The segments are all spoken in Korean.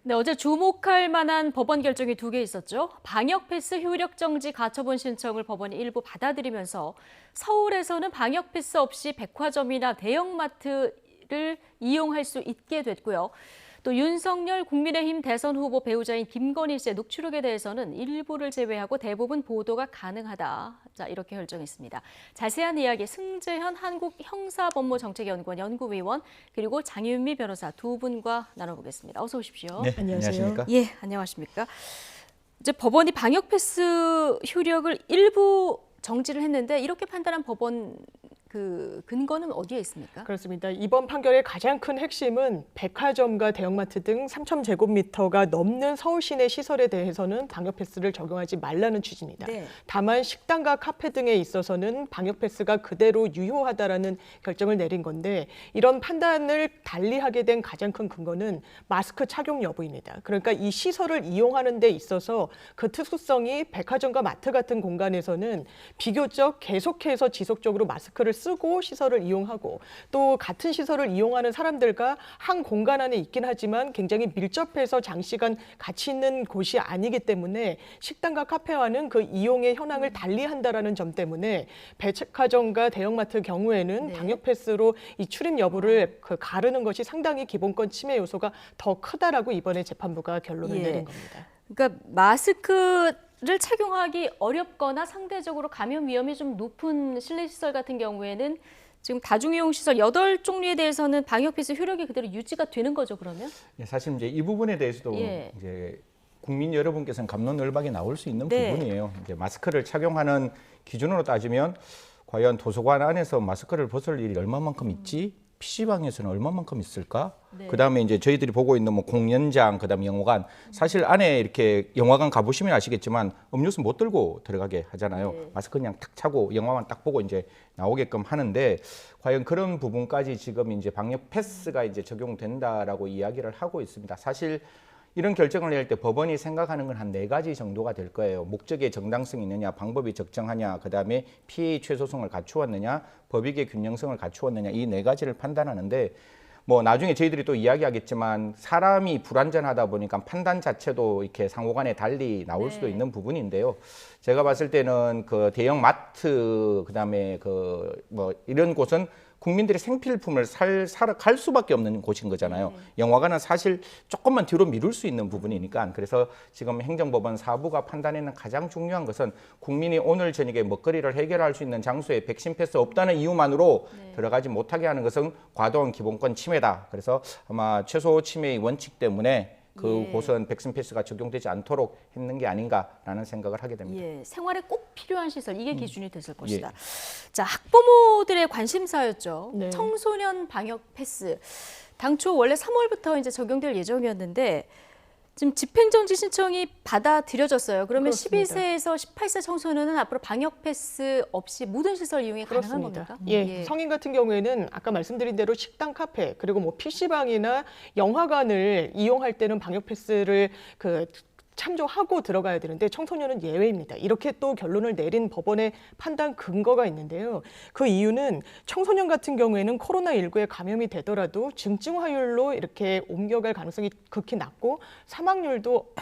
네, 어제 주목할 만한 법원 결정이 두 개 있었죠. 방역 패스 효력 정지 가처분 신청을 법원이 일부 받아들이면서 서울에서는 방역 패스 없이 백화점이나 대형마트를 이용할 수 있게 됐고요. 또 윤석열 국민의힘 대선 후보 배우자인 김건희 씨의 녹취록에 대해서는 일부를 제외하고 대부분 보도가 가능하다. 자, 이렇게 결정했습니다. 자세한 이야기 승재현 한국형사법무정책연구원 연구위원 그리고 장윤미 변호사 두 분과 나눠보겠습니다. 어서 오십시오. 네, 안녕하십니까? 예, 안녕하십니까? 이제 법원이 방역 패스 효력을 일부 정지를 했는데 이렇게 판단한 법원 근거는 어디에 있습니까? 그렇습니다. 이번 판결의 가장 큰 핵심은 백화점과 대형마트 등 3,000제곱미터가 넘는 서울 시내 시설에 대해서는 방역 패스를 적용하지 말라는 취지입니다. 네. 다만 식당과 카페 등에 있어서는 방역 패스가 그대로 유효하다라는 결정을 내린 건데 이런 판단을 달리하게 된 가장 큰 근거는 마스크 착용 여부입니다. 그러니까 이 시설을 이용하는 데 있어서 그 특수성이 백화점과 마트 같은 공간에서는 비교적 계속해서 지속적으로 마스크를 쓰고 시설을 이용하고 또 같은 시설을 이용하는 사람들과 한 공간 안에 있긴 하지만 굉장히 밀접해서 장시간 같이 있는 곳이 아니기 때문에 식당과 카페와는 그 이용의 현황을 달리한다라는 점 때문에 백화점과 대형마트 경우에는 네. 방역 패스로 이 출입 여부를 가르는 것이 상당히 기본권 침해 요소가 더 크다라고 이번에 재판부가 결론을 내린 겁니다. 그러니까 마스크를 착용하기 어렵거나 상대적으로 감염 위험이 좀 높은 실내 시설 같은 경우에는 지금 다중이용 시설 8종류에 대해서는 방역 패스 효력이 그대로 유지가 되는 거죠, 그러면? 사실 이제 이 부분에 대해서도 예. 이제 국민 여러분께서는 갑론을박이 나올 수 있는 네. 부분이에요. 이제 마스크를 착용하는 기준으로 따지면 과연 도서관 안에서 마스크를 벗을 일이 얼마만큼 있지? PC방에서는 얼마만큼 있을까? 네. 그다음에 이제 저희들이 보고 있는 뭐 공연장, 그다음에 영화관, 사실 안에 이렇게 영화관 가보시면 아시겠지만 음료수 못 들고 들어가게 하잖아요. 네. 마스크 그냥 탁 차고 영화만 딱 보고 이제 나오게끔 하는데 과연 그런 부분까지 지금 이제 방역 패스가 이제 적용된다라고 이야기를 하고 있습니다. 사실 이런 결정을 낼 때 법원이 생각하는 건 한 4가지 정도가 될 거예요. 목적의 정당성이 있느냐, 방법이 적정하냐, 그다음에 피해 최소성을 갖추었느냐, 법익의 균형성을 갖추었느냐, 이 4가지를 판단하는데 뭐 나중에 저희들이 또 이야기하겠지만 사람이 불완전하다 보니까 판단 자체도 이렇게 상호간에 달리 나올 수도 있는 부분인데요. 제가 봤을 때는 그 대형 마트 그다음에 그 뭐 이런 곳은 국민들이 생필품을 갈 수밖에 없는 곳인 거잖아요. 영화관은 사실 조금만 뒤로 미룰 수 있는 부분이니까 그래서 지금 행정법원 4부가 판단하는 가장 중요한 것은 국민이 오늘 저녁에 먹거리를 해결할 수 있는 장소에 백신 패스 없다는 이유만으로 들어가지 못하게 하는 것은 과도한 기본권 침해다. 그래서 아마 최소 침해의 원칙 때문에 그곳은 백신 패스가 적용되지 않도록 했는 게 아닌가라는 생각을 하게 됩니다. 예, 생활에 꼭 필요한 시설 이게 기준이 됐을 것이다. 자, 학부모들의 관심사였죠. 네. 청소년 방역 패스. 당초 원래 3월부터 이제 적용될 예정이었는데 지금 집행정지 신청이 받아들여졌어요. 그러면 그렇습니다. 12세에서 18세 청소년은 앞으로 방역 패스 없이 모든 시설 이용이 가능한 그렇습니다. 겁니까? 예, 성인 같은 경우에는 아까 말씀드린 대로 식당, 카페 그리고 뭐 PC방이나 영화관을 이용할 때는 방역 패스를 참조하고 들어가야 되는데 청소년은 예외입니다. 이렇게 또 결론을 내린 법원의 판단 근거가 있는데요. 그 이유는 청소년 같은 경우에는 코로나19에 감염이 되더라도 증증화율로 이렇게 옮겨갈 가능성이 극히 낮고 사망률도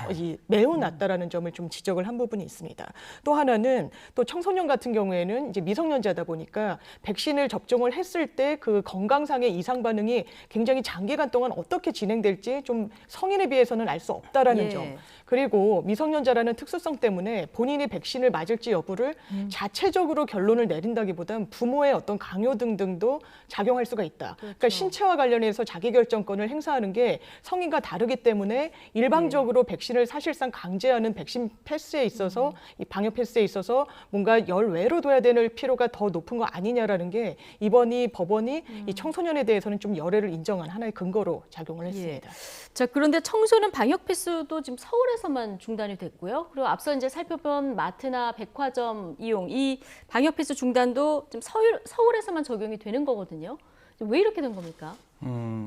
매우 낮다라는 점을 좀 지적을 한 부분이 있습니다. 또 하나는 또 청소년 같은 경우에는 이제 미성년자다 보니까 백신을 접종을 했을 때 그 건강상의 이상 반응이 굉장히 장기간 동안 어떻게 진행될지 좀 성인에 비해서는 알 수 없다라는 점. 그리고 미성년자라는 특수성 때문에 본인이 백신을 맞을지 여부를 자체적으로 결론을 내린다기보단 부모의 어떤 강요 등등도 작용할 수가 있다. 그러니까 신체와 관련해서 자기결정권을 행사하는 게 성인과 다르기 때문에 일방적으로 백신을 사실상 강제하는 백신 패스에 있어서 이 방역 패스에 있어서 뭔가 열외로 둬야 되는 필요가 더 높은 거 아니냐라는 게 이번이 법원이 이 청소년에 대해서는 좀 열애를 인정한 하나의 근거로 작용을 했습니다. 자, 그런데 청소년 방역 패스도 지금 서울에서만 중단이 됐고요. 그리고 앞서 이제 살펴본 마트나 백화점 이용, 이 방역 패스 중단도 지금 서울에서만 적용이 되는 거거든요. 왜 이렇게 된 겁니까?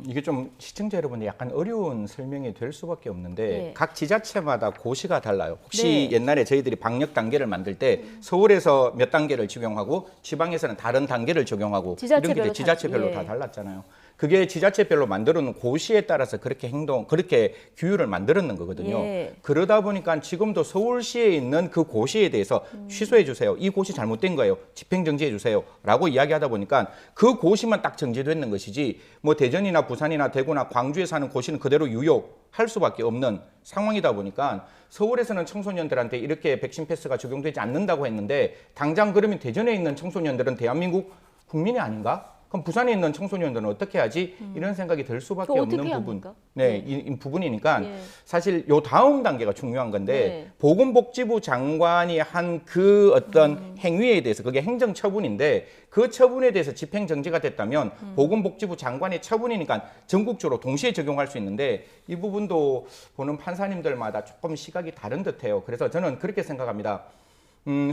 이게 좀 시청자 여러분들 약간 어려운 설명이 될 수밖에 없는데 네. 각 지자체마다 고시가 달라요. 혹시 네. 옛날에 저희들이 방역 단계를 만들 때 서울에서 몇 단계를 적용하고 지방에서는 다른 단계를 적용하고 이런 게 지자체별로 이제 지자체별로 다- 예. 다 달랐잖아요. 그게 지자체별로 만들어 놓은 고시에 따라서 그렇게 규율을 만들었는 거거든요. 예. 그러다 보니까 지금도 서울시에 있는 그 고시에 대해서 취소해 주세요. 이 고시 잘못된 거예요. 집행 정지해 주세요. 라고 이야기하다 보니까 그 고시만 딱 정지되는 것이지 뭐 대전이나 부산이나 대구나 광주에 사는 고시는 그대로 유효할 수밖에 없는 상황이다 보니까 서울에서는 청소년들한테 이렇게 백신 패스가 적용되지 않는다고 했는데 당장 그러면 대전에 있는 청소년들은 대한민국 국민이 아닌가? 그럼 부산에 있는 청소년들은 어떻게 하지? 이런 생각이 들 수밖에 그거 없는 어떻게 부분. 합니까? 네, 이 부분이니까 예. 사실 요 다음 단계가 중요한 건데 네. 보건복지부 장관이 한 그 어떤 행위에 대해서 그게 행정처분인데 그 처분에 대해서 집행정지가 됐다면 보건복지부 장관의 처분이니까 전국적으로 동시에 적용할 수 있는데 이 부분도 보는 판사님들마다 조금 시각이 다른 듯해요. 그래서 저는 그렇게 생각합니다.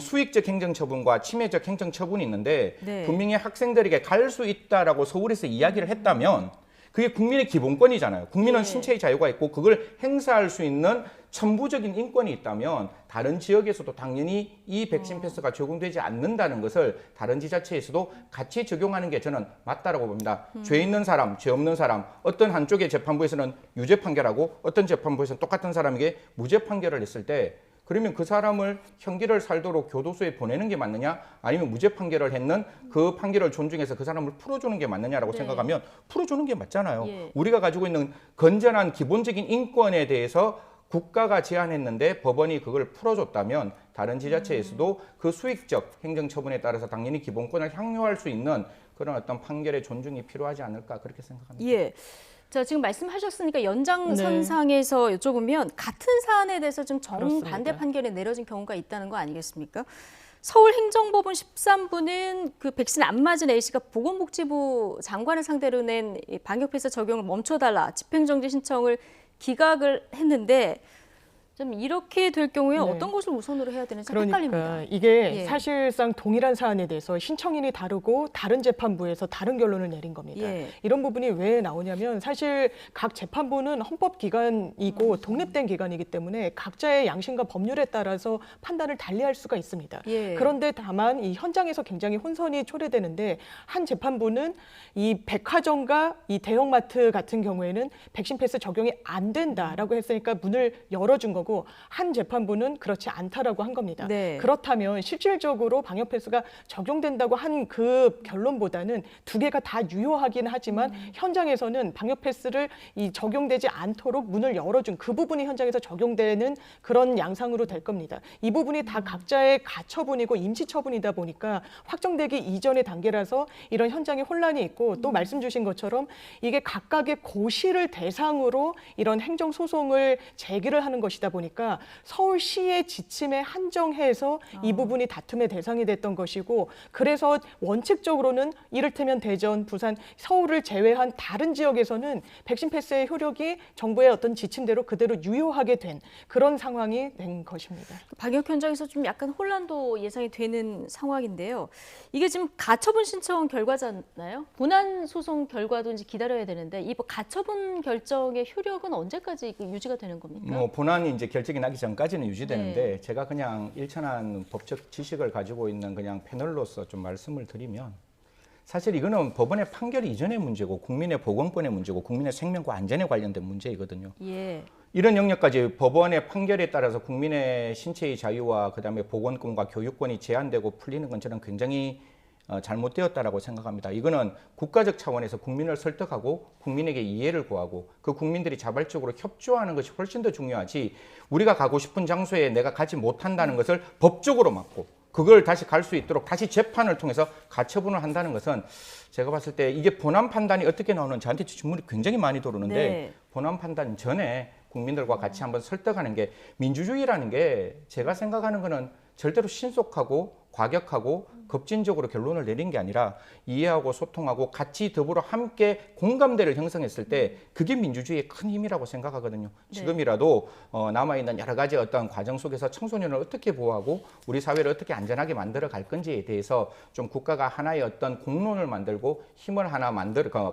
수익적 행정처분과 침해적 행정처분이 있는데 네. 분명히 학생들에게 갈 수 있다라고 서울에서 이야기를 했다면 그게 국민의 기본권이잖아요. 국민은 네. 신체의 자유가 있고 그걸 행사할 수 있는 천부적인 인권이 있다면 다른 지역에서도 당연히 이 백신 패스가 적용되지 않는다는 것을 다른 지자체에서도 같이 적용하는 게 저는 맞다라고 봅니다. 죄 있는 사람, 죄 없는 사람, 어떤 한쪽의 재판부에서는 유죄 판결하고 어떤 재판부에서는 똑같은 사람에게 무죄 판결을 했을 때 그러면 그 사람을 형기를 살도록 교도소에 보내는 게 맞느냐 아니면 무죄 판결을 했는 그 판결을 존중해서 그 사람을 풀어주는 게 맞느냐라고 네. 생각하면 풀어주는 게 맞잖아요. 예. 우리가 가지고 있는 건전한 기본적인 인권에 대해서 국가가 제한했는데 법원이 그걸 풀어줬다면 다른 지자체에서도 그 수익적 행정처분에 따라서 당연히 기본권을 향유할 수 있는 그런 어떤 판결의 존중이 필요하지 않을까 그렇게 생각합니다. 예. 자, 지금 말씀하셨으니까 네. 연장선상에서 여쭤보면 같은 사안에 대해서 좀 정반대 그렇습니다. 판결이 내려진 경우가 있다는 거 아니겠습니까? 서울행정법원 13부는 그 백신 안 맞은 A씨가 보건복지부 장관을 상대로 낸 방역패스 적용을 멈춰달라 집행정지 신청을 기각을 했는데 좀 이렇게 될 경우에 네. 어떤 것을 우선으로 해야 되는지 그러니까 헷갈립니다. 이게 예. 사실상 동일한 사안에 대해서 신청인이 다르고 다른 재판부에서 다른 결론을 내린 겁니다. 예. 이런 부분이 왜 나오냐면 사실 각 재판부는 헌법기관이고 독립된 기관이기 때문에 각자의 양심과 법률에 따라서 판단을 달리할 수가 있습니다. 예. 그런데 다만 이 현장에서 굉장히 혼선이 초래되는데 한 재판부는 이 백화점과 이 대형마트 같은 경우에는 백신 패스 적용이 안 된다라고 했으니까 문을 열어준 거고 한 재판부는 그렇지 않다라고 한 겁니다. 네. 그렇다면 실질적으로 방역 패스가 적용된다고 한 그 결론보다는 두 개가 다 유효하긴 하지만 현장에서는 방역 패스를 이 적용되지 않도록 문을 열어준 그 부분이 현장에서 적용되는 그런 양상으로 될 겁니다. 이 부분이 다 각자의 가처분이고 임시처분이다 보니까 확정되기 이전의 단계라서 이런 현장에 혼란이 있고 또 말씀 주신 것처럼 이게 각각의 고시를 대상으로 이런 행정소송을 제기를 하는 것이다 보니까 서울시의 지침에 한정해서 이 부분이 다툼의 대상이 됐던 것이고 그래서 원칙적으로는 이를테면 대전, 부산, 서울을 제외한 다른 지역에서는 백신 패스의 효력이 정부의 어떤 지침대로 그대로 유효하게 된 그런 상황이 된 것입니다. 방역 현장에서 좀 약간 혼란도 예상이 되는 상황인데요. 이게 지금 가처분 신청 결과잖아요. 본안 소송 결과도 이제 기다려야 되는데 이 가처분 결정의 효력은 언제까지 유지가 되는 겁니까? 뭐 본안이 이제 결정이 나기 전까지는 유지되는데 네. 제가 그냥 일천한 법적 지식을 가지고 있는 그냥 패널로서 좀 말씀을 드리면 사실 이거는 법원의 판결 이전의 문제고 국민의 보건권의 문제고 국민의 생명과 안전에 관련된 문제이거든요. 예. 이런 영역까지 법원의 판결에 따라서 국민의 신체의 자유와 그다음에 보건권과 교육권이 제한되고 풀리는 건 저는 굉장히 잘못되었다라고 생각합니다. 이거는 국가적 차원에서 국민을 설득하고 국민에게 이해를 구하고 그 국민들이 자발적으로 협조하는 것이 훨씬 더 중요하지 우리가 가고 싶은 장소에 내가 가지 못한다는 것을 법적으로 막고 그걸 다시 갈 수 있도록 다시 재판을 통해서 가처분을 한다는 것은 제가 봤을 때 이게 본안 판단이 어떻게 나오는 저한테 질문이 굉장히 많이 들어오는데 네. 본안 판단 전에 국민들과 같이 한번 설득하는 게 민주주의라는 게 제가 생각하는 거는 절대로 신속하고 과격하고 급진적으로 결론을 내린 게 아니라 이해하고 소통하고 같이 더불어 함께 공감대를 형성했을 때 그게 민주주의의 큰 힘이라고 생각하거든요. 네. 지금이라도 남아있는 여러 가지 어떤 과정 속에서 청소년을 어떻게 보호하고 우리 사회를 어떻게 안전하게 만들어 갈 건지에 대해서 좀 국가가 하나의 어떤 공론을 만들고 힘을 하나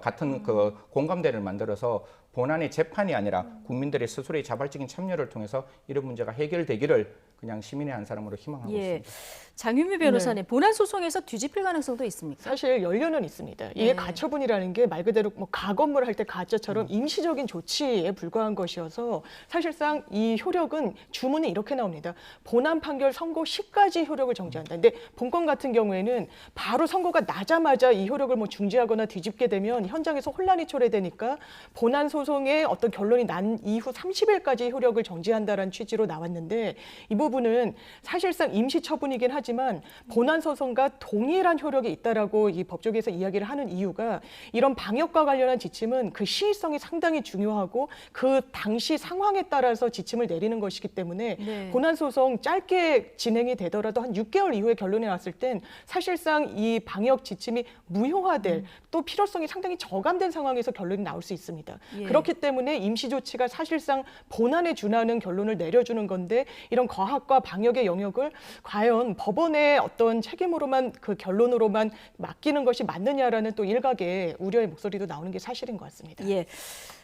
같은 그 공감대를 만들어서 본안의 재판이 아니라 국민들의 스스로의 자발적인 참여를 통해서 이런 문제가 해결되기를 그냥 시민의 한 사람으로 희망하고 예. 있습니다. 장윤미 변호사님, 본안 소송에서 뒤집힐 가능성도 있습니까? 사실 연료는 있습니다. 이게 네. 가처분이라는 게 말 그대로 뭐 가건물 할 때 가처처럼 임시적인 조치에 불과한 것이어서 사실상 이 효력은 주문이 이렇게 나옵니다. 본안 판결 선고 시까지 효력을 정지한다. 근데 본건 같은 경우에는 바로 선고가 나자마자 이 효력을 뭐 중지하거나 뒤집게 되면 현장에서 혼란이 초래되니까 본안 소송의 어떤 결론이 난 이후 30일까지 효력을 정지한다라는 취지로 나왔는데 이 부분은 사실상 임시 처분이긴 하지만 본안 소송과 동일한 효력이 있다라고 이 법조계에서 이야기를 하는 이유가 이런 방역과 관련한 지침은 그 시의성이 상당히 중요하고 그 당시 상황에 따라서 지침을 내리는 것이기 때문에 네. 본안 소송 짧게 진행이 되더라도 한 6개월 이후에 결론이 났을 땐 사실상 이 방역 지침이 무효화될 또 필요성이 상당히 저감된 상황에서 결론이 나올 수 있습니다. 예. 그렇기 때문에 임시 조치가 사실상 본안에 준하는 결론을 내려주는 건데 이런 과학과 방역의 영역을 과연 법원의 어떤 책임으로만 그 결론으로만 맡기는 것이 맞느냐라는 또 일각의 우려의 목소리도 나오는 게 사실인 것 같습니다. 예.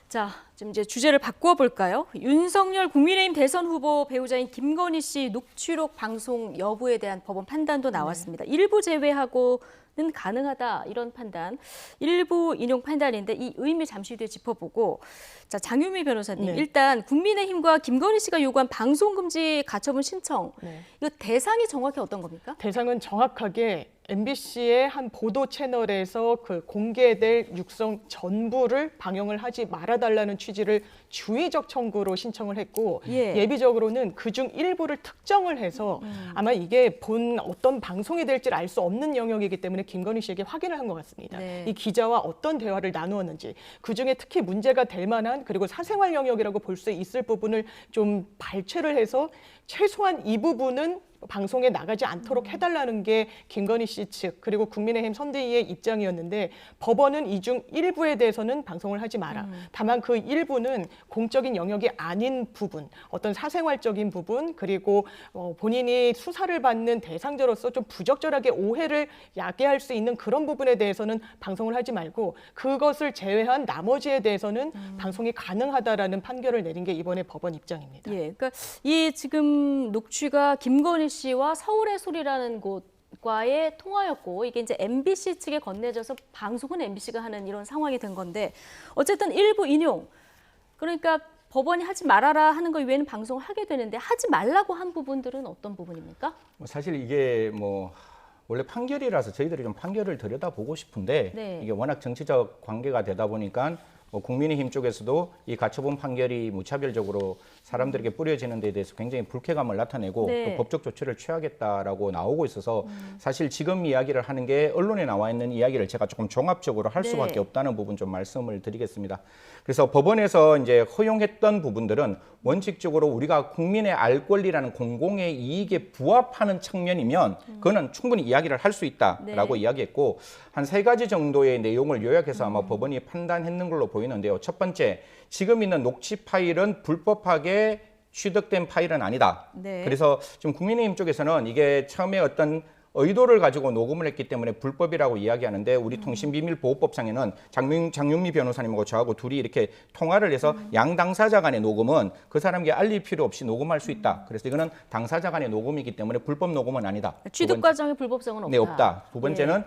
자, 좀 이제 주제를 바꾸어 볼까요? 윤석열 국민의힘 대선 후보 배우자인 김건희 씨 녹취록 방송 여부에 대한 법원 판단도 나왔습니다. 일부 제외하고는 가능하다 이런 판단, 일부 인용 판단인데 이 의미 잠시 뒤에 짚어보고, 자 장윤미 변호사님, 네. 일단 국민의힘과 김건희 씨가 요구한 방송 금지 가처분 신청, 네. 이거 대상이 정확히 어떤 겁니까? 대상은 정확하게 MBC의 한 보도 채널에서 그 공개될 육성 전부를 방영을 하지 말아달라는 취지를 주의적 청구로 신청을 했고 예. 예비적으로는 그중 일부를 특정을 해서 아마 이게 본 어떤 방송이 될지 알 수 없는 영역이기 때문에 김건희 씨에게 확인을 한 것 같습니다. 네. 이 기자와 어떤 대화를 나누었는지 그중에 특히 문제가 될 만한 그리고 사생활 영역이라고 볼 수 있을 부분을 좀 발췌를 해서 최소한 이 부분은 방송에 나가지 않도록 해달라는 게 김건희 씨 측 그리고 국민의힘 선대위의 입장이었는데 법원은 이 중 일부에 대해서는 방송을 하지 마라. 다만 그 일부는 공적인 영역이 아닌 부분, 어떤 사생활적인 부분 그리고 본인이 수사를 받는 대상자로서 좀 부적절하게 오해를 야기할 수 있는 그런 부분에 대해서는 방송을 하지 말고 그것을 제외한 나머지에 대해서는 방송이 가능하다라는 판결을 내린 게 이번에 법원 입장입니다. 예, 그러니까 이 지금 녹취가 김건희 씨와 서울의 소리라는 곳과의 통화였고 이게 이제 MBC 측에 건네져서 방송은 MBC가 하는 이런 상황이 된 건데 어쨌든 일부 인용. 그러니까 법원이 하지 말아라 하는 거 이외에는 방송을 하게 되는데 하지 말라고 한 부분들은 어떤 부분입니까? 사실 이게 뭐 원래 판결이라서 저희들이 좀 판결을 들여다보고 싶은데 네. 이게 워낙 정치적 관계가 되다 보니까 국민의힘 쪽에서도 이 가처분 판결이 무차별적으로 사람들에게 뿌려지는 데 대해서 굉장히 불쾌감을 나타내고 네. 또 법적 조치를 취하겠다라고 나오고 있어서 사실 지금 이야기를 하는 게 언론에 나와 있는 이야기를 제가 조금 종합적으로 할 네. 수밖에 없다는 부분 좀 말씀을 드리겠습니다. 그래서 법원에서 이제 허용했던 부분들은 원칙적으로 우리가 국민의 알 권리라는 공공의 이익에 부합하는 측면이면 그거는 충분히 이야기를 할 수 있다라고 네. 이야기했고 한 3가지 정도의 내용을 요약해서 아마 법원이 판단했는 걸로 보이는데요. 첫 번째, 지금 있는 녹취 파일은 불법하게 취득된 파일은 아니다. 네. 그래서 지금 국민의힘 쪽에서는 이게 처음에 어떤 의도를 가지고 녹음을 했기 때문에 불법이라고 이야기하는데 우리 통신비밀보호법상에는 장윤미 변호사님하고 저하고 둘이 이렇게 통화를 해서 양 당사자 간의 녹음은 그 사람에게 알릴 필요 없이 녹음할 수 있다. 그래서 이거는 당사자 간의 녹음이기 때문에 불법 녹음은 아니다. 취득 과정의 불법성은 없다. 네, 없다. 두 번째는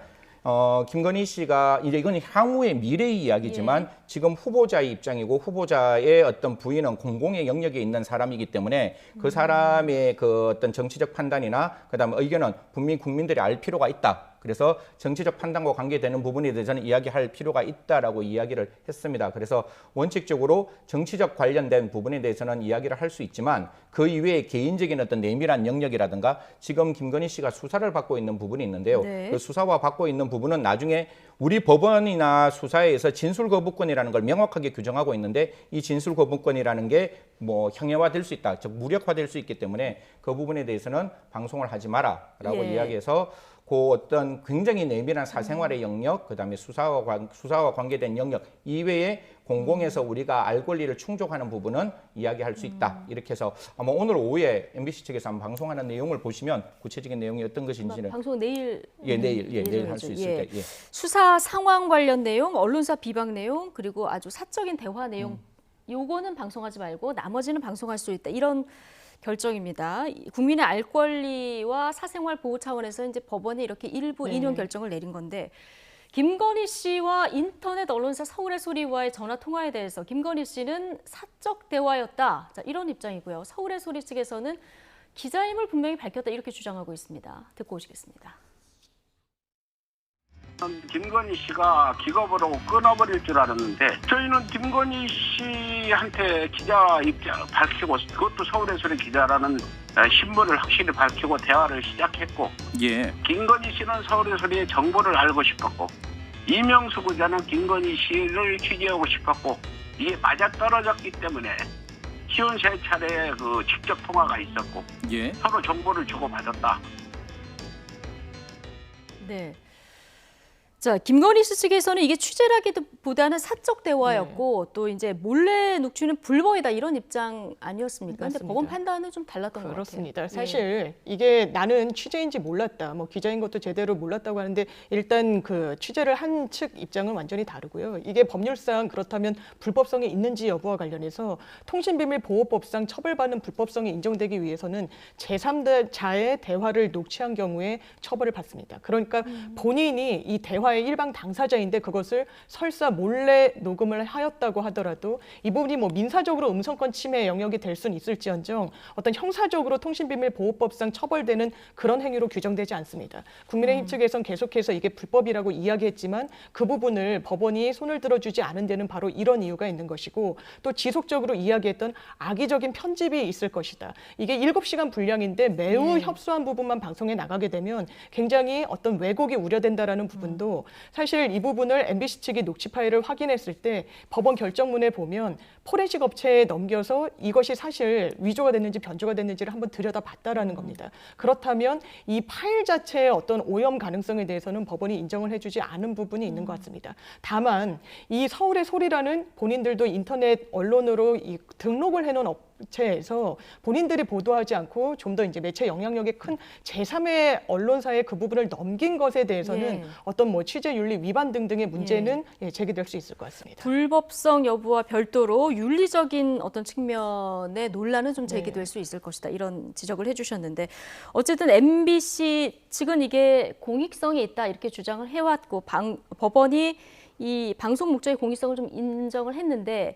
김건희 씨가 이제 이건 향후의 미래의 이야기지만 지금 후보자의 입장이고 후보자의 어떤 부인은 공공의 영역에 있는 사람이기 때문에 그 사람의 그 어떤 정치적 판단이나 그다음에 의견은 분명히 국민들이 알 필요가 있다. 그래서 정치적 판단과 관계되는 부분에 대해서는 이야기할 필요가 있다라고 이야기를 했습니다. 그래서 원칙적으로 정치적 관련된 부분에 대해서는 이야기를 할 수 있지만 그 이외에 개인적인 어떤 내밀한 영역이라든가 지금 김건희 씨가 수사를 받고 있는 부분이 있는데요. 네. 그 수사와 받고 있는 부분은 나중에 우리 법원이나 수사에서 진술 거부권이라는 걸 명확하게 규정하고 있는데 이 진술 거부권이라는 게 뭐 형해화될 수 있다, 즉 무력화될 수 있기 때문에 그 부분에 대해서는 방송을 하지 마라라고 예. 이야기해서 그 어떤 굉장히 내밀한 사생활의 영역, 그다음에 수사와 관계된 영역 이외에 공공에서 우리가 알 권리를 충족하는 부분은 이야기할 수 있다. 이렇게 해서 아마 오늘 오후에 MBC 측에서 한번 방송하는 내용을 보시면 구체적인 내용이 어떤 것인지는 방송 내일 내일 할 수 있을 때. 수사 상황 관련 내용, 언론사 비방 내용, 그리고 아주 사적인 대화 내용 요거는 방송하지 말고 나머지는 방송할 수 있다. 이런 결정입니다. 국민의 알 권리와 사생활 보호 차원에서 이제 법원이 이렇게 일부 인용 결정을 내린 건데 김건희 씨와 인터넷 언론사 서울의 소리와의 전화 통화에 대해서 김건희 씨는 사적 대화였다. 자, 이런 입장이고요. 서울의 소리 측에서는 기자임을 분명히 밝혔다 이렇게 주장하고 있습니다. 듣고 오시겠습니다. 김건희 씨가 기겁으로 끊어버릴 줄 알았는데 저희는 김건희 씨한테 기자 입장 밝히고 그것도 서울의 소리 기자라는 신분을 확실히 밝히고 대화를 시작했고 예. 김건희 씨는 서울의 소리의 정보를 알고 싶었고 이명수 기자는 김건희 씨를 취재하고 싶었고 이게 맞아떨어졌기 때문에 시온 세 차례 그 직접 통화가 있었고 예. 서로 정보를 주고받았다. 네. 자, 김건희 씨 측에서는 이게 취재라기보다는 사적 대화였고 또 이제 몰래 녹취는 불법이다 이런 입장 아니었습니까? 근데 맞습니다. 법원 판단은 좀 달랐던 것 같아요. 그렇습니다. 사실 이게 나는 취재인지 몰랐다, 뭐 기자인 것도 제대로 몰랐다고 하는데 일단 그 취재를 한 측 입장은 완전히 다르고요. 이게 법률상 그렇다면 불법성이 있는지 여부와 관련해서 통신비밀보호법상 처벌받는 불법성이 인정되기 위해서는 제3자의 대화를 녹취한 경우에 처벌을 받습니다. 그러니까 본인이 이 대화의 일방 당사자인데 그것을 설사 몰래 녹음을 하였다고 하더라도 이 부분이 뭐 민사적으로 음성권 침해 영역이 될 수는 있을지언정 어떤 형사적으로 통신비밀보호법상 처벌되는 그런 행위로 규정되지 않습니다. 국민의힘 측에선 계속해서 이게 불법이라고 이야기했지만 그 부분을 법원이 손을 들어주지 않은 데는 바로 이런 이유가 있는 것이고 또 지속적으로 이야기했던 악의적인 편집이 있을 것이다. 이게 7시간 분량인데 매우 협소한 부분만 방송에 나가게 되면 굉장히 어떤 왜곡이 우려된다라는 부분도 사실 이 부분을 MBC 측이 녹취 파일을 확인했을 때 법원 결정문에 보면 포렌식 업체에 넘겨서 이것이 사실 위조가 됐는지 변조가 됐는지를 한번 들여다봤다라는 겁니다. 그렇다면 이 파일 자체의 어떤 오염 가능성에 대해서는 법원이 인정을 해주지 않은 부분이 있는 것 같습니다. 다만 이 서울의 소리라는 본인들도 인터넷 언론으로 이 등록을 해놓은 업체에서 본인들이 보도하지 않고 좀 더 이제 매체 영향력이 큰 제3의 언론사에 그 부분을 넘긴 것에 대해서는 어떤 뭐 취재윤리 위반 등등의 문제는 제기될 수 있을 것 같습니다. 불법성 여부와 별도로 윤리적인 어떤 측면의 논란은 좀 제기될 수 있을 것이다. 이런 지적을 해주셨는데 어쨌든 MBC 측은 이게 공익성이 있다 이렇게 주장을 해왔고 법원이 이 방송 목적의 공익성을 좀 인정을 했는데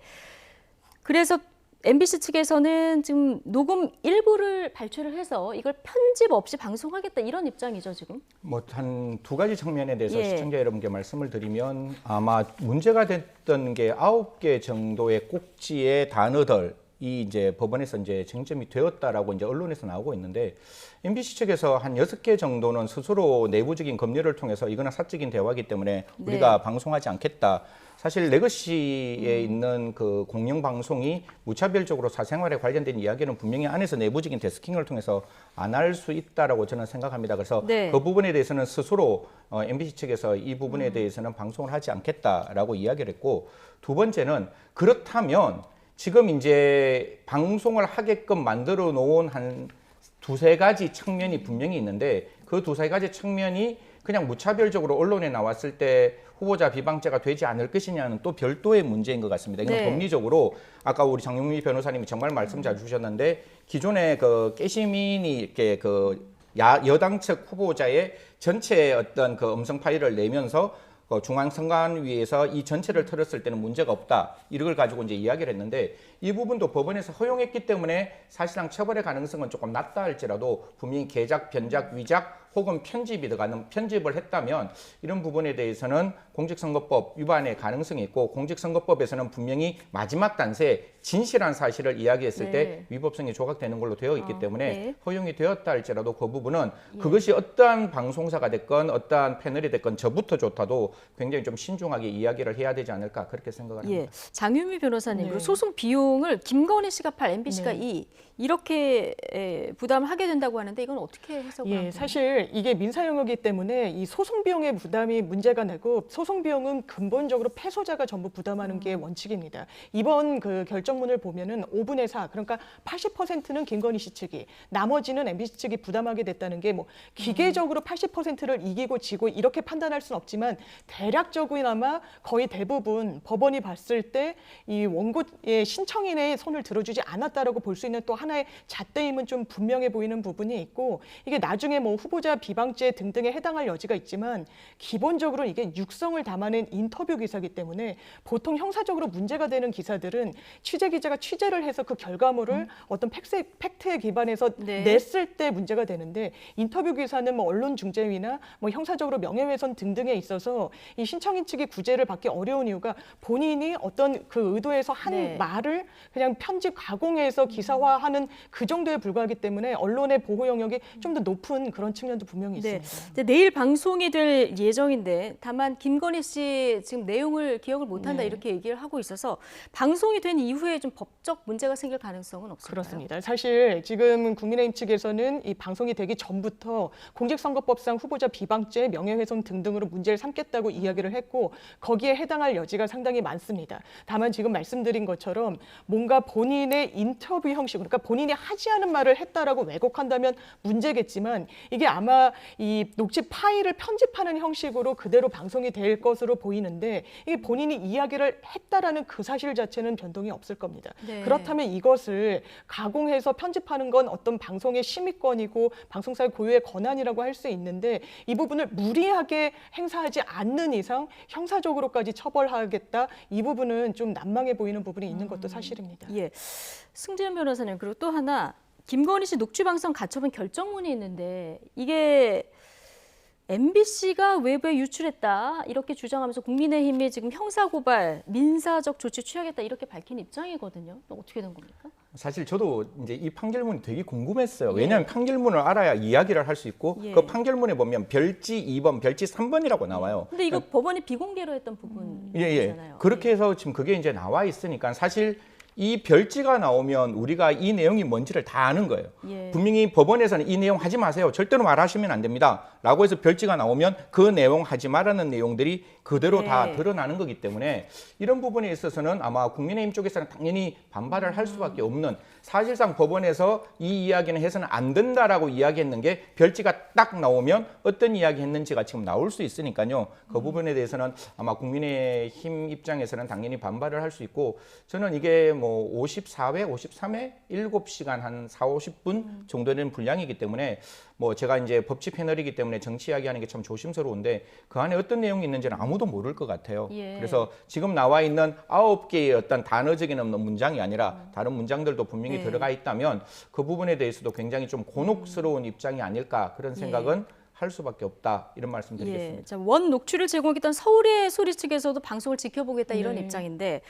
그래서 MBC 측에서는 지금 녹음 일부를 발췌를 해서 이걸 편집 없이 방송하겠다 이런 입장이죠, 지금? 뭐 한 두 가지 측면에 대해서 시청자 여러분께 말씀을 드리면 아마 문제가 됐던 게 9개 정도의 꼭지의 단어들이 이제 법원에서 이제 쟁점이 되었다라고 이제 언론에서 나오고 있는데 MBC 측에서 한 6개 정도는 스스로 내부적인 검열을 통해서 이거는 사적인 대화이기 때문에 우리가 방송하지 않겠다. 사실 레거시에 있는 그 공영 방송이 무차별적으로 사생활에 관련된 이야기는 분명히 안에서 내부적인 데스킹을 통해서 안 할 수 있다라고 저는 생각합니다. 그래서 그 부분에 대해서는 스스로 MBC 측에서 이 부분에 대해서는 방송을 하지 않겠다라고 이야기를 했고 두 번째는 그렇다면 지금 이제 방송을 하게끔 만들어 놓은 한 두세 가지 측면이 분명히 있는데 그 두세 가지 측면이 그냥 무차별적으로 언론에 나왔을 때 후보자 비방죄가 되지 않을 것이냐는 또 별도의 문제인 것 같습니다. 이건 법리적으로 아까 우리 장윤미 변호사님이 정말 말씀 잘 주셨는데 기존에 그 깨시민이 이렇게 그 여당 측 후보자의 전체 어떤 그 음성 파일을 내면서 중앙선관위에서 이 전체를 틀었을 때는 문제가 없다. 이걸 가지고 이제 이야기를 했는데 이 부분도 법원에서 허용했기 때문에 사실상 처벌의 가능성은 조금 낮다 할지라도 분명히 개작, 변작, 위작 혹은 편집이 들어가는 편집을 했다면 이런 부분에 대해서는 공직선거법 위반의 가능성이 있고 공직선거법에서는 분명히 마지막 단서에 진실한 사실을 이야기했을 때 위법성이 조각되는 걸로 되어 있기 때문에 허용이 되었다 할지라도 그 부분은 그것이 어떠한 방송사가 됐건 어떠한 패널이 됐건 저부터 좋다도 굉장히 좀 신중하게 이야기를 해야 되지 않을까 그렇게 생각을 합니다. 장윤미 변호사님, 그리고 소송 비용 비용을 김건희 씨가 8, MBC가 네. 2 이렇게 부담을 하게 된다고 하는데 이건 어떻게 해석을 하는 거예요? 사실 이게 민사 영역이기 때문에 이 소송 비용의 부담이 문제가 되고 소송 비용은 근본적으로 패소자가 전부 부담하는 게 원칙입니다. 이번 그 결정문을 보면은 5분의 4, 그러니까 80%는 김건희 씨 측이, 나머지는 MBC 측이 부담하게 됐다는 게 뭐 기계적으로 80%를 이기고 지고 이렇게 판단할 수는 없지만 대략적이나마 거의 대부분 법원이 봤을 때 이 원고의 신청인의 손을 들어주지 않았다라고 볼 수 있는 또 하나의 잣대임은 좀 분명해 보이는 부분이 있고, 이게 나중에 뭐 후보자 비방죄 등등에 해당할 여지가 있지만 기본적으로 이게 육성을 담아낸 인터뷰 기사이기 때문에 보통 형사적으로 문제가 되는 기사들은 취재 기자가 취재를 해서 그 결과물을 어떤 팩트에 기반해서 네. 냈을 때 문제가 되는데, 인터뷰 기사는 뭐 언론중재위나 뭐 형사적으로 명예훼손 등등에 있어서 이 신청인 측이 구제를 받기 어려운 이유가 본인이 어떤 그 의도에서 한 네. 말을 그냥 편집 가공해서 기사화하는 그 정도에 불과하기 때문에 언론의 보호 영역이 좀 더 높은 그런 측면도 분명히 네. 있습니다. 이제 내일 방송이 될 예정인데 다만 김건희 씨 지금 내용을 기억을 못한다 네. 이렇게 얘기를 하고 있어서 방송이 된 이후에 좀 법적 문제가 생길 가능성은 없을까요? 그렇습니다. 사실 지금 국민의힘 측에서는 이 방송이 되기 전부터 공직선거법상 후보자 비방죄, 명예훼손 등등으로 문제를 삼겠다고 이야기를 했고 거기에 해당할 여지가 상당히 많습니다. 다만 지금 말씀드린 것처럼 뭔가 본인의 인터뷰 형식, 그러니까 본인이 하지 않은 말을 했다라고 왜곡한다면 문제겠지만 이게 아마 이 녹취 파일을 편집하는 형식으로 그대로 방송이 될 것으로 보이는데 이게 본인이 이야기를 했다라는 그 사실 자체는 변동이 없을 겁니다. 네. 그렇다면 이것을 가공해서 편집하는 건 어떤 방송의 심의권이고 방송사의 고유의 권한이라고 할 수 있는데 이 부분을 무리하게 행사하지 않는 이상 형사적으로까지 처벌하겠다, 이 부분은 좀 난망해 보이는 부분이 있는 것도 사실입니다. 예. 승재현 변호사님, 그리고 또 하나 김건희 씨 녹취 방송 가처분 결정문이 있는데 이게 MBC가 외부에 유출했다 이렇게 주장하면서 국민의힘이 지금 형사고발, 민사적 조치 취하겠다 이렇게 밝힌 입장이거든요. 어떻게 된 겁니까? 사실 저도 이제 이 판결문이 되게 궁금했어요. 예. 왜냐하면 판결문을 알아야 이야기를 할 수 있고 예. 그 판결문에 보면 별지 2번, 별지 3번이라고 나와요. 근데 이거 법원이 비공개로 했던 부분이잖아요. 그렇게 해서 지금 그게 이제 나와 있으니까 사실 이 별지가 나오면 우리가 이 내용이 뭔지를 다 아는 거예요. 예. 분명히 법원에서는 이 내용 하지 마세요. 절대로 말하시면 안 됩니다. 라고 해서 별지가 나오면 그 내용 하지 말라는 내용들이 그대로 네. 다 드러나는 거기 때문에 이런 부분에 있어서는 아마 국민의힘 쪽에서는 당연히 반발을 할 수밖에 없는, 사실상 법원에서 이 이야기는 해서는 안 된다라고 이야기했는 게 별지가 딱 나오면 어떤 이야기 했는지가 지금 나올 수 있으니까요. 그 부분에 대해서는 아마 국민의힘 입장에서는 당연히 반발을 할 수 있고, 저는 이게 뭐 54회, 53회, 7시간 한 4, 50분 정도 되는 분량이기 때문에 뭐 제가 이제 법치 패널이기 때문에 정치 이야기하는 게 참 조심스러운데 그 안에 어떤 내용이 있는지는 아무도 모를 것 같아요. 예. 그래서 지금 나와 있는 9개의 어떤 단어적인 없는 문장이 아니라 다른 문장들도 분명히 네. 들어가 있다면 그 부분에 대해서도 굉장히 좀 곤혹스러운 입장이 아닐까, 그런 생각은 할 수밖에 없다, 이런 말씀드리겠습니다. 예. 자, 원 녹취를 제공했던 서울의 소리 측에서도 방송을 지켜보겠다 이런 네. 입장인데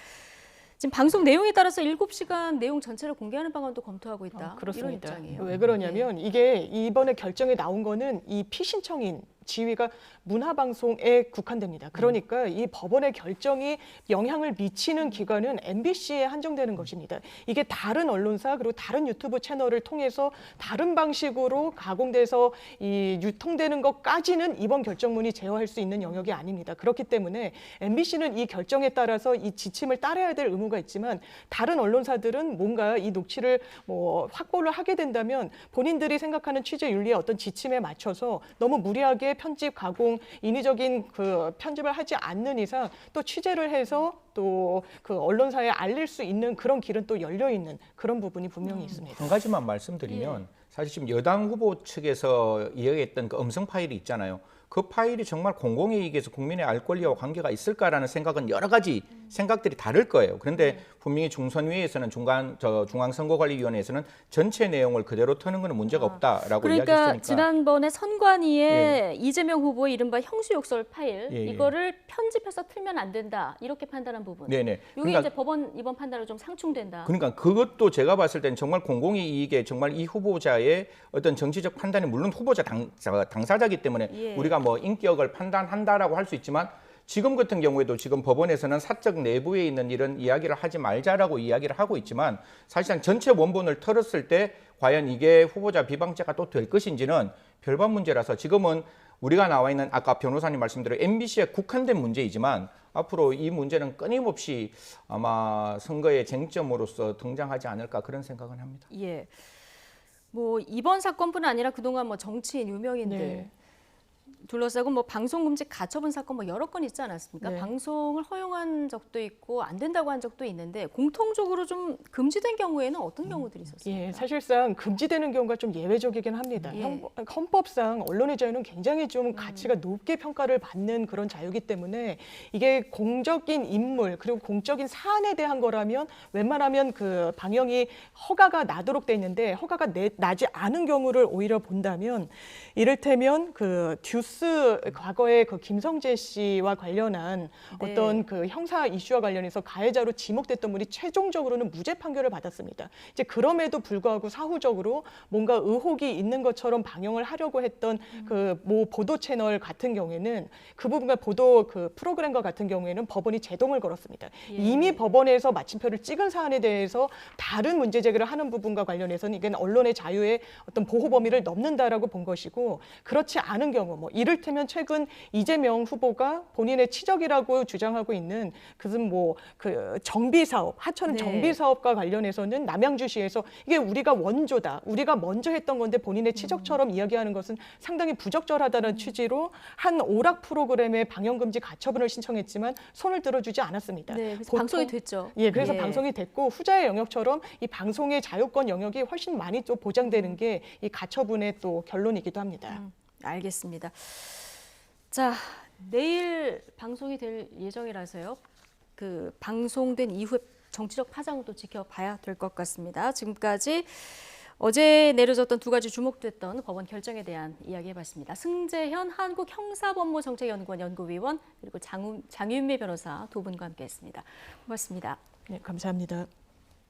지금 방송 내용에 따라서 7시간 내용 전체를 공개하는 방안도 검토하고 있다. 이런 그렇습니다. 입장이에요. 왜 그러냐면 이게 이번에 결정에 나온 거는 이 피신청인 지위가 문화방송에 국한됩니다. 그러니까 이 법원의 결정이 영향을 미치는 기관은 MBC에 한정되는 것입니다. 이게 다른 언론사 그리고 다른 유튜브 채널을 통해서 다른 방식으로 가공돼서 이 유통되는 것까지는 이번 결정문이 제어할 수 있는 영역이 아닙니다. 그렇기 때문에 MBC는 이 결정에 따라서 이 지침을 따라야 될 의무가 있지만 다른 언론사들은 뭔가 이 녹취를 뭐 확보를 하게 된다면 본인들이 생각하는 취재 윤리의 어떤 지침에 맞춰서 너무 무리하게 편집, 가공, 인위적인 그 편집을 하지 않는 이상 또 취재를 해서 또 그 언론사에 알릴 수 있는 그런 길은 또 열려 있는 그런 부분이 분명히 있습니다. 한 가지만 말씀드리면 사실 지금 여당 후보 측에서 이야기했던 그 음성 파일이 있잖아요. 그 파일이 정말 공공이익에서 국민의 알 권리와 관계가 있을까라는 생각은 여러 가지 생각들이 다를 거예요. 그런데 분명히 중선위에서는 중앙선거관리위원회에서는 전체 내용을 그대로 터는 것은 문제가 없다라고 그러니까 이야기했으니까. 지난번에 선관위에 이재명 후보의 이른바 형수욕설 파일 예, 예. 이거를 편집해서 틀면 안 된다 이렇게 판단한 부분. 네네. 이게 그러니까 이제 법원 이번 판단으로 좀 상충된다. 그러니까 그것도 제가 봤을 때는 정말 공공이익에 정말 이 후보자의 어떤 정치적 판단이, 물론 후보자 당사자이기 때문에 예. 우리가 뭐 인격을 판단한다라고 할 수 있지만 지금 같은 경우에도 지금 법원에서는 사적 내부에 있는 이런 이야기를 하지 말자라고 이야기를 하고 있지만 사실상 전체 원본을 털었을 때 과연 이게 후보자 비방죄가 또 될 것인지는 별반 문제라서 지금은 우리가 나와 있는 아까 변호사님 말씀대로 MBC에 국한된 문제이지만 앞으로 이 문제는 끊임없이 아마 선거의 쟁점으로서 등장하지 않을까 그런 생각은 합니다. 예. 뭐 이번 사건뿐 아니라 그동안 뭐 정치인 유명인들 네. 둘러싸고 뭐 방송 금지 가처분 사건 뭐 여러 건 있지 않았습니까? 네. 방송을 허용한 적도 있고 안 된다고 한 적도 있는데 공통적으로 좀 금지된 경우에는 어떤 경우들이 있었습니까? 예, 사실상 금지되는 경우가 좀 예외적이긴 합니다. 예. 헌법상 언론의 자유는 굉장히 좀 가치가 높게 평가를 받는 그런 자유이기 때문에 이게 공적인 인물 그리고 공적인 사안에 대한 거라면 웬만하면 그 방영이 허가가 나도록 돼 있는데 허가가 나지 않은 경우를 오히려 본다면 이를테면 그 듀스 과거에 그 김성재 씨와 관련한 네. 어떤 그 형사 이슈와 관련해서 가해자로 지목됐던 분이 최종적으로는 무죄 판결을 받았습니다. 이제 그럼에도 불구하고 사후적으로 뭔가 의혹이 있는 것처럼 방영을 하려고 했던 그 모 보도 채널 같은 경우에는 그 부분과 보도 그 프로그램과 같은 경우에는 법원이 제동을 걸었습니다. 예. 이미 법원에서 마침표를 찍은 사안에 대해서 다른 문제 제기를 하는 부분과 관련해서는 이게 언론의 자유의 어떤 보호 범위를 넘는다라고 본 것이고 그렇지 않은 경우 뭐 이를테면 최근 이재명 후보가 본인의 치적이라고 주장하고 있는 그슨 뭐 그 정비 사업 하천 네. 정비 사업과 관련해서는 남양주시에서 이게 우리가 원조다 우리가 먼저 했던 건데 본인의 치적처럼 이야기하는 것은 상당히 부적절하다는 취지로 한 오락 프로그램의 방영 금지 가처분을 신청했지만 손을 들어주지 않았습니다. 네, 그래서 보통- 방송이 됐죠. 예, 그래서 예. 방송이 됐고 후자의 영역처럼 이 방송의 자유권 영역이 훨씬 많이 또 보장되는 게 이 가처분의 또 결론이기도 합니다. 알겠습니다. 자, 내일 방송이 될 예정이라서요. 그 방송된 이후에 정치적 파장도 지켜봐야 될 것 같습니다. 지금까지 어제 내려졌던 두 가지 주목됐던 법원 결정에 대한 이야기 해봤습니다. 승재현 한국형사법무정책연구원 연구위원 그리고 장윤미 변호사 두 분과 함께했습니다. 고맙습니다. 네, 감사합니다.